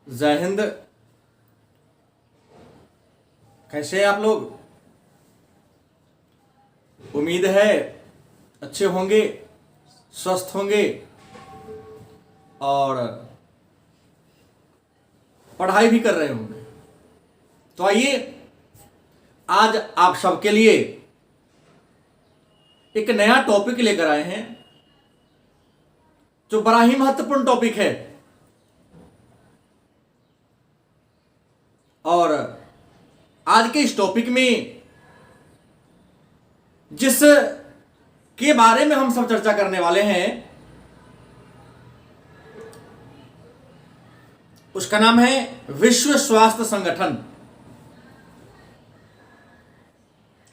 जय हिंद। कैसे हैं आप लोग? उम्मीद है अच्छे होंगे, स्वस्थ होंगे और पढ़ाई भी कर रहे होंगे। तो आइए आज आप सबके लिए एक नया टॉपिक लेकर आए हैं जो बड़ा ही महत्वपूर्ण टॉपिक है। और आज के इस टॉपिक में जिस के बारे में हम सब चर्चा करने वाले हैं उसका नाम है विश्व स्वास्थ्य संगठन।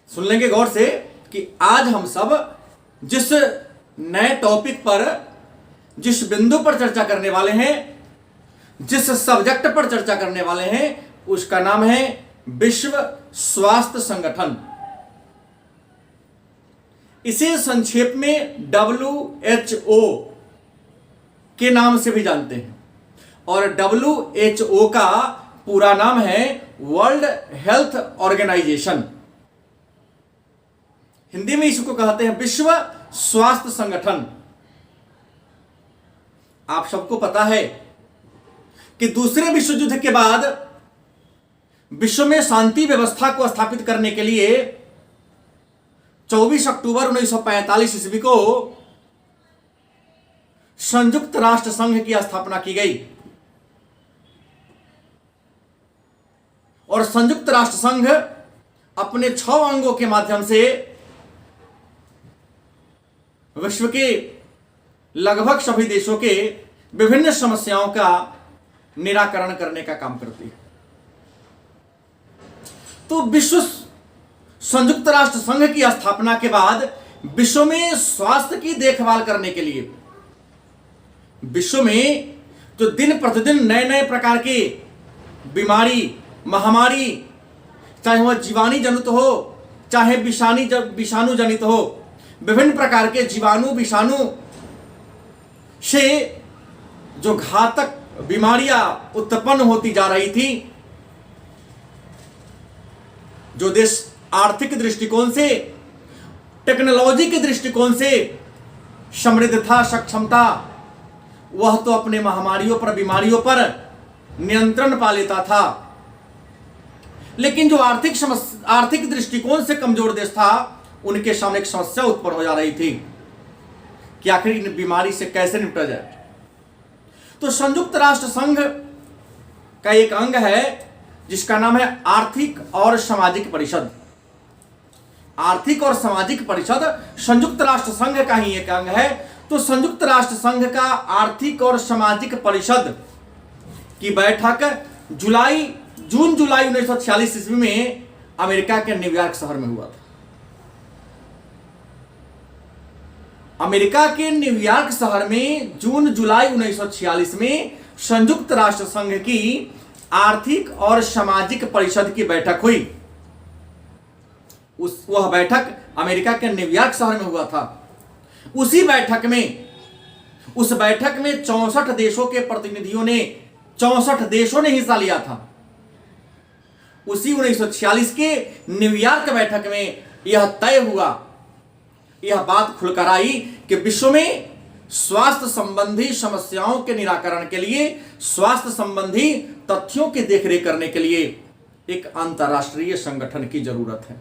सुन लेंगे गौर से कि आज हम सब जिस नए टॉपिक पर, जिस बिंदु पर चर्चा करने वाले हैं, जिस सब्जेक्ट पर चर्चा करने वाले हैं, उसका नाम है विश्व स्वास्थ्य संगठन। इसे संक्षेप में WHO के नाम से भी जानते हैं और WHO का पूरा नाम है वर्ल्ड हेल्थ ऑर्गेनाइजेशन। हिंदी में इसको कहते हैं विश्व स्वास्थ्य संगठन। आप सबको पता है कि दूसरे विश्व युद्ध के बाद विश्व में शांति व्यवस्था को स्थापित करने के लिए 24 अक्टूबर 1945 ईस्वी को संयुक्त राष्ट्र संघ की स्थापना की गई और संयुक्त राष्ट्र संघ अपने 6 अंगों के माध्यम से विश्व के लगभग सभी देशों के विभिन्न समस्याओं का निराकरण करने का काम करती है। तो विश्व संयुक्त राष्ट्र संघ की स्थापना के बाद विश्व में स्वास्थ्य की देखभाल करने के लिए विश्व में जो दिन प्रतिदिन नए नए प्रकार के बीमारी, महामारी, चाहे वह जीवाणु जनित हो, चाहे विषाणु जनित हो, विभिन्न प्रकार के जीवाणु विषाणु से जो घातक बीमारियां उत्पन्न होती जा रही थी, जो देश आर्थिक दृष्टिकोण से, टेक्नोलॉजी के दृष्टिकोण से समृद्ध था, सक्षम था, वह तो अपने महामारियों पर, बीमारियों पर नियंत्रण पा लेता था। लेकिन जो आर्थिक दृष्टिकोण से कमजोर देश था, उनके सामने एक समस्या उत्पन्न हो जा रही थी कि आखिर इन बीमारी से कैसे निपटा जाए। तो संयुक्त राष्ट्र संघ का एक अंग है जिसका नाम है आर्थिक और सामाजिक परिषद। आर्थिक और सामाजिक परिषद संयुक्त राष्ट्र संघ का ही एक अंग है। तो संयुक्त राष्ट्र संघ का आर्थिक और सामाजिक परिषद की बैठक जून जुलाई 1946 ईस्वी में अमेरिका के न्यूयॉर्क शहर में हुआ था। अमेरिका के न्यूयॉर्क शहर में जून जुलाई 1946 में संयुक्त राष्ट्र संघ की आर्थिक और सामाजिक परिषद की बैठक हुई। वह बैठक अमेरिका के न्यूयॉर्क शहर में हुआ था। उस बैठक में 64 देशों के प्रतिनिधियों ने, 64 देशों ने हिस्सा लिया था। उसी 1946 के न्यूयॉर्क बैठक में यह तय हुआ, यह बात खुलकर आई कि विश्व में स्वास्थ्य संबंधी समस्याओं के निराकरण के लिए, स्वास्थ्य संबंधी तथ्यों की देखरेख करने के लिए एक अंतर्राष्ट्रीय संगठन की जरूरत है।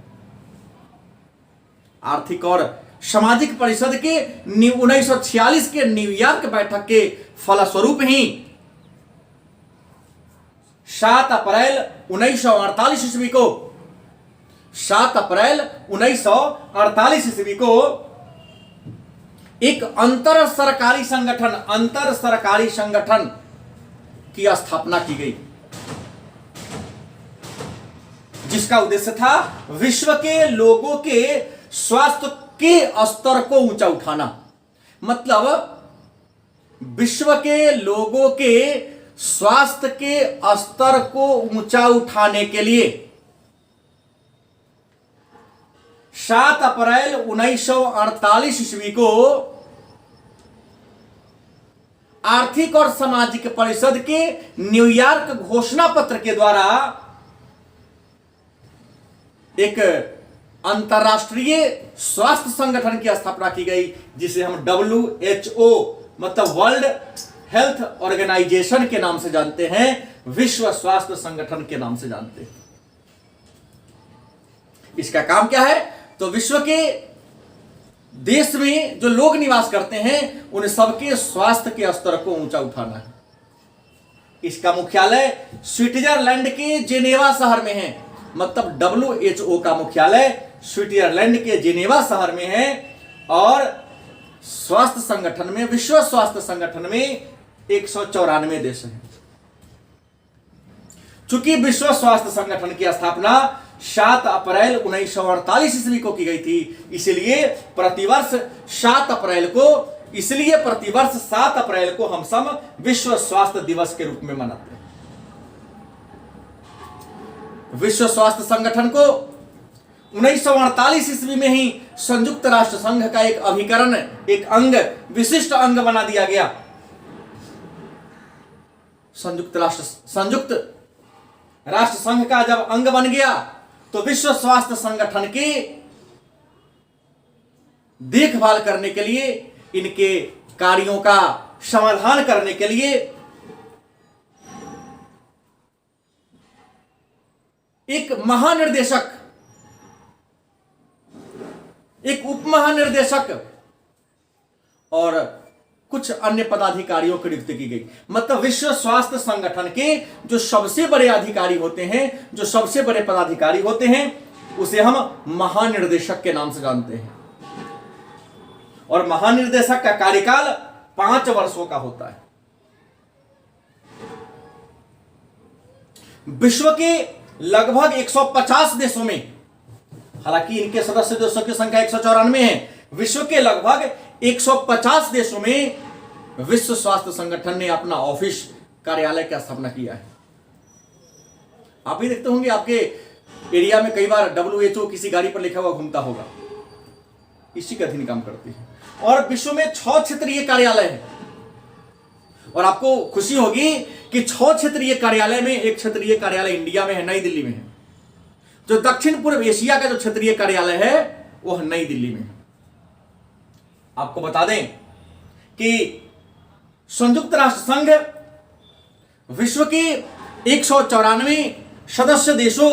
आर्थिक और सामाजिक परिषद के 1946 के न्यूयॉर्क बैठक के फलस्वरूप ही 7 अप्रैल 1948 ईस्वी को 7 अप्रैल 1948 ईस्वी को एक अंतर सरकारी संगठन की स्थापना की गई, जिसका उद्देश्य था विश्व के लोगों के स्वास्थ्य के स्तर को ऊंचा उठाना। मतलब विश्व के लोगों के स्वास्थ्य के स्तर को ऊंचा उठाने के लिए 7 अप्रैल 1948 ईस्वी को आर्थिक और सामाजिक परिषद के न्यूयॉर्क घोषणा पत्र के द्वारा एक अंतरराष्ट्रीय स्वास्थ्य संगठन की स्थापना की गई, जिसे हम WHO मतलब वर्ल्ड हेल्थ ऑर्गेनाइजेशन के नाम से जानते हैं, विश्व स्वास्थ्य संगठन के नाम से जानते हैं। इसका काम क्या है? तो विश्व के देश में जो लोग निवास करते हैं उन सबके स्वास्थ्य के स्तर को ऊंचा उठाना है। इसका मुख्यालय स्विट्जरलैंड के जेनेवा शहर में है, मतलब WHO का मुख्यालय स्विट्जरलैंड के जेनेवा शहर में है। और स्वास्थ्य संगठन में, विश्व स्वास्थ्य संगठन में 194 देश हैं। चूंकि विश्व स्वास्थ्य संगठन की स्थापना 7 अप्रैल 1948 ईस्वी को की गई थी, इसलिए प्रतिवर्ष 7 अप्रैल को हम सब विश्व स्वास्थ्य दिवस के रूप में मनाते हैं। विश्व स्वास्थ्य संगठन को 1948 ईस्वी में ही संयुक्त राष्ट्र संघ का एक अभिकरण, एक अंग, विशिष्ट अंग बना दिया गया। संयुक्त राष्ट्र संघ का जब अंग बन गया तो विश्व स्वास्थ्य संगठन की देखभाल करने के लिए, इनके कार्यों का समाधान करने के लिए एक महानिर्देशक, एक उप महानिर्देशक और कुछ अन्य पदाधिकारियों की नियुक्ति की गई। मतलब विश्व स्वास्थ्य संगठन के जो सबसे बड़े अधिकारी होते हैं, जो सबसे बड़े पदाधिकारी होते हैं, उसे हम महानिर्देशक के नाम से जानते हैं। और महानिर्देशक का कार्यकाल 5 वर्षों का होता है। विश्व के लगभग 150 देशों में, हालांकि इनके सदस्य देशों की संख्या 194 है, विश्व के लगभग 150 देशों में विश्व स्वास्थ्य संगठन ने अपना ऑफिस, कार्यालय की स्थापना किया है। आप भी देखते होंगे आपके एरिया में कई बार WHO किसी गाड़ी पर लिखा हुआ घूमता होगा, इसी का अधीन काम करती है। और विश्व में 6 क्षेत्रीय कार्यालय है। और आपको खुशी होगी कि 6 क्षेत्रीय कार्यालय में एक क्षेत्रीय कार्यालय इंडिया में है, नई दिल्ली में है। जो दक्षिण पूर्व एशिया का जो क्षेत्रीय कार्यालय है वह नई दिल्ली में है। आपको बता दें कि संयुक्त राष्ट्र संघ विश्व के 194 सदस्य देशों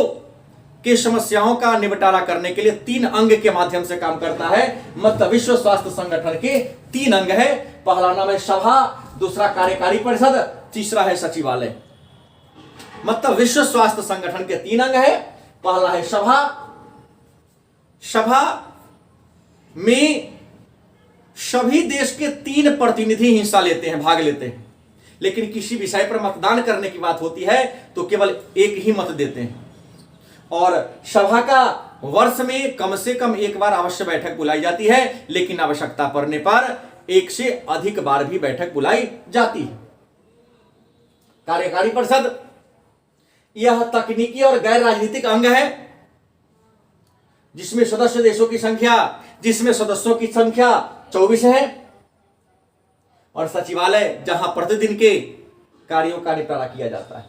के समस्याओं का निपटारा करने के लिए 3 अंग के माध्यम से काम करता है। मतलब विश्व स्वास्थ्य संगठन के 3 अंग है। पहला नाम है सभा, दूसरा कार्यकारी परिषद, तीसरा है सचिवालय। मतलब विश्व स्वास्थ्य संगठन के 3 अंग है। पहला है सभा। सभा में सभी देश के 3 प्रतिनिधि हिस्सा लेते हैं, भाग लेते हैं। लेकिन किसी विषय पर मतदान करने की बात होती है तो केवल एक ही मत देते हैं। और सभा का वर्ष में कम से कम एक बार अवश्य बैठक बुलाई जाती है, लेकिन आवश्यकता पड़ने पर 1 से अधिक बार भी बैठक बुलाई जाती है। कार्यकारी परिषद यह तकनीकी और गैर राजनीतिक अंग है, जिसमें सदस्य देशों की संख्या, जिसमें सदस्यों की संख्या 24 है। और सचिवालय जहां प्रतिदिन के कार्यों का निपटारा किया जाता है।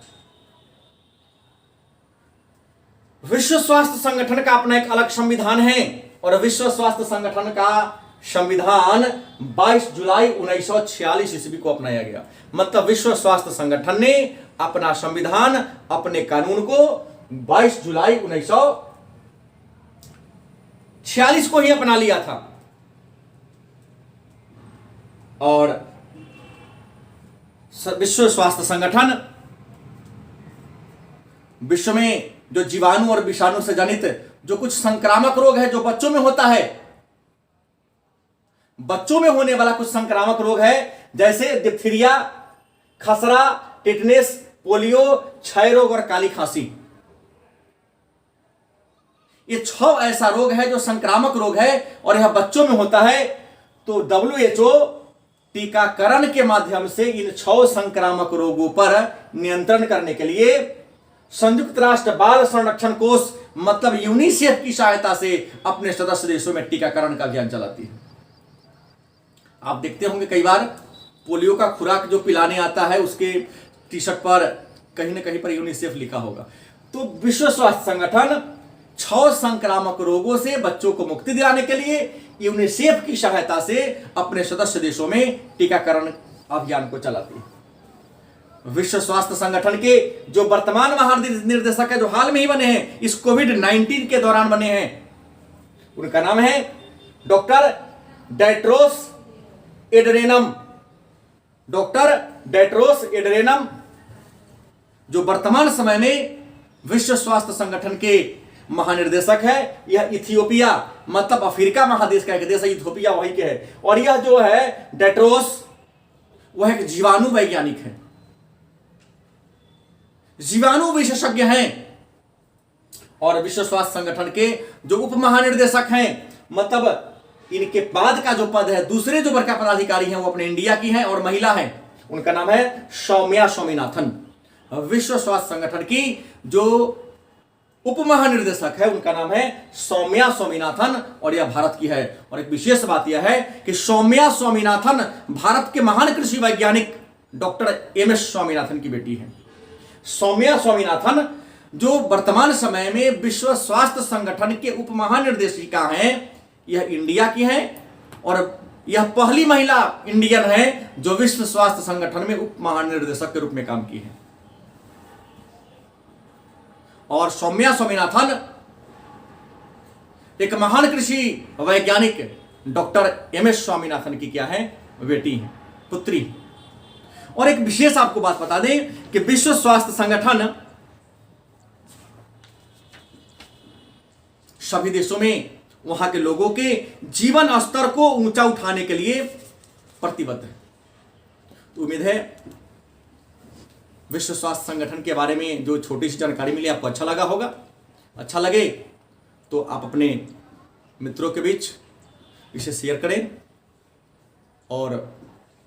विश्व स्वास्थ्य संगठन का अपना एक अलग संविधान है। और विश्व स्वास्थ्य संगठन का संविधान 22 जुलाई 1946 ईस्वी को अपनाया गया। मतलब विश्व स्वास्थ्य संगठन ने अपना संविधान, अपने कानून को 22 जुलाई 1946 को ही अपना लिया था। और विश्व स्वास्थ्य संगठन विश्व में जो जीवाणु और विषाणु से जनित जो कुछ संक्रामक रोग है, जो बच्चों में होता है, बच्चों में होने वाला कुछ संक्रामक रोग है, जैसे डिप्थीरिया, खसरा, टिटनेस, पोलियो, क्षय रोग और काली खांसी। ये 6 ऐसा रोग है जो संक्रामक रोग है और यह बच्चों में होता है। तो WHO टीकाकरण के माध्यम से इन 6 संक्रामक रोगों पर नियंत्रण करने के लिए संयुक्त राष्ट्र बाल संरक्षण कोष मतलब यूनिसेफ की सहायता से अपने सदस्य देशों में टीकाकरण का अभियान चलाती है। आप देखते होंगे कई बार पोलियो का खुराक जो पिलाने आता है उसके टी शर्ट पर कहीं ना कहीं पर यूनिसेफ लिखा होगा। तो विश्व स्वास्थ्य संगठन 6 संक्रामक रोगों से बच्चों को मुक्ति दिलाने के लिए यूनिसेफ की सहायता से अपने सदस्य देशों में टीकाकरण अभियान को चलाती है। विश्व स्वास्थ्य संगठन के जो वर्तमान महानिर्देशक है, जो हाल में ही बने हैं, इस कोविड-19 के दौरान बने हैं, उनका नाम है doctor Tedros Adhanom. Doctor Tedros Adhanom जो वर्तमान समय में विश्व स्वास्थ्य संगठन के महानिर्देशक है। यह इथियोपिया, मतलब अफ्रीका महादेश का एक देश है, इथियोपिया वही के है। और यह जो है टेड्रोस, वह एक जीवाणु वैज्ञानिक है, जीवाणु विशेषज्ञ हैं। और विश्व स्वास्थ्य संगठन के जो उप महानिर्देशक हैं, मतलब इनके बाद का जो पद है, दूसरे जो बड़का पदाधिकारी हैं, वो अपने इंडिया की हैं और महिला हैं। उनका नाम है सौम्या स्वामीनाथन। विश्व स्वास्थ्य संगठन की जो उप महानिर्देशक है, उनका नाम है सौम्या स्वामीनाथन और यह भारत की है। और एक विशेष बात यह है कि सौम्या स्वामीनाथन भारत के महान कृषि वैज्ञानिक डॉक्टर एमएस स्वामीनाथन की बेटी है। सौम्या स्वामीनाथन जो वर्तमान समय में विश्व स्वास्थ्य संगठन के उप महानिर्देशिका हैं, यह इंडिया की हैं और यह पहली महिला इंडियन है जो विश्व स्वास्थ्य संगठन में उप महानिर्देशक के रूप में काम की है। और सौम्या स्वामीनाथन एक महान कृषि वैज्ञानिक डॉक्टर एमएस स्वामीनाथन की क्या है, बेटी है, पुत्री। और एक विशेष आपको बात बता दें कि विश्व स्वास्थ्य संगठन सभी देशों में वहां के लोगों के जीवन स्तर को ऊंचा उठाने के लिए प्रतिबद्ध है। तो उम्मीद है विश्व स्वास्थ्य संगठन के बारे में जो छोटी सी जानकारी मिली आपको अच्छा लगा होगा। अच्छा लगे तो आप अपने मित्रों के बीच इसे शेयर करें और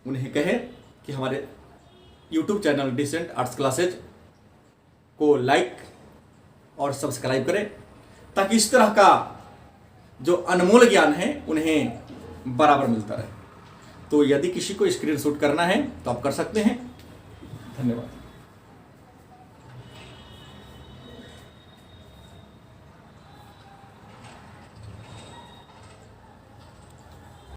उन्हें कहें कि हमारे YouTube channel decent arts classes को लाइक और सब्सक्राइब करें, ताकि इस तरह का जो अनमोल ज्ञान है उन्हें बराबर मिलता रहे। तो यदि किसी को स्क्रीनशॉट करना है तो आप कर सकते हैं। धन्यवाद।